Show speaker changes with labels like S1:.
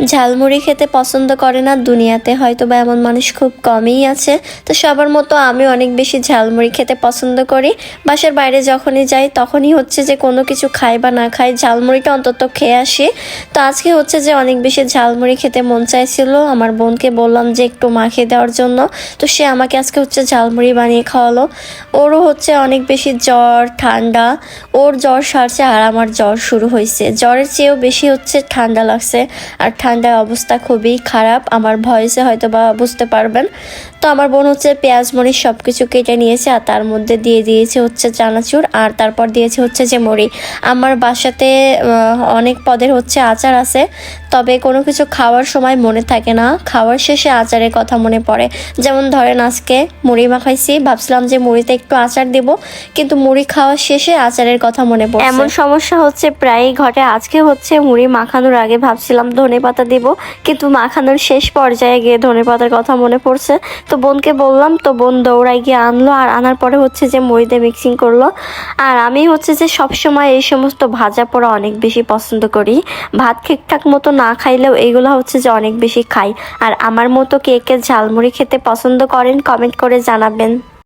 S1: ঝালমুড়ি খেতে পছন্দ করে না দুনিয়াতে হয়তো বা এমন মানুষ খুব কমই আছে। তো সবার মতো আমি অনেক বেশি ঝালমুড়ি খেতে পছন্দ করি। বাসার বাইরে যখনই যাই তখনই হচ্ছে যে কোনো কিছু খাই বা না খাই ঝালমুড়িটা অন্তত খেয়ে আসি। তো আজকে হচ্ছে যে অনেক বেশি ঝালমুড়ি খেতে মন চাইছিল, আমার বোনকে বললাম যে একটু মাখিয়ে দেওয়ার জন্য। তো সে আমাকে আজকে হচ্ছে ঝালমুড়ি বানিয়ে খাওয়ালো। ওরও হচ্ছে অনেক বেশি জ্বর ঠান্ডা, ওর জ্বর সারছে আর আমার জ্বর শুরু হয়েছে। জ্বরের চেয়েও বেশি হচ্ছে ঠান্ডা লাগছে, আর ঠান্ডার অবস্থা খুবই খারাপ, আমার ভয়েসে হয়তো বা বুঝতে পারবেন। তো আমার বোন হচ্ছে পেঁয়াজ মরিচ সব কিছু কেটে নিয়েছে আর তার মধ্যে দিয়ে দিয়েছে হচ্ছে চানাচুর, আর তারপর দিয়েছে হচ্ছে যে মুড়ি। আমার বাসাতে অনেক পদের হচ্ছে আচার আছে, তবে কোনো কিছু খাওয়ার সময় মনে থাকে না, খাওয়ার শেষে আচারের কথা মনে পড়ে। যেমন ধরেন আজকে মুড়ি মাখাইছি, ভাবছিলাম যে মুড়িতে একটু আচার দেব, কিন্তু মুড়ি খাওয়ার শেষে আচারের কথা মনে পড়ে। এমন সমস্যা হচ্ছে প্রায়ই ঘটে। আজকে হচ্ছে মুড়ি মাখানোর আগে ভাবছিলাম ধনেপাতা দেব, কিন্তু মাখানোর শেষ পর্যায়ে গিয়ে ধনেপাতার কথা মনে পড়ছে। তো বোনকে বললাম, তো বোন দৌড়াই গিয়ে আনলো, আর আনার পরে হচ্ছে যে মুড়িতে মিক্সিং করলো। আর আমি হচ্ছে যে সবসময় এই সমস্ত ভাজা পোড়া অনেক বেশি পছন্দ করি। ভাত ঠিকঠাক মতো না খাইলেও এইগুলো হচ্ছে যে অনেক বেশি খাই। আর আমার মতো কে কে ঝালমুড়ি খেতে পছন্দ করেন কমেন্ট করে জানাবেন।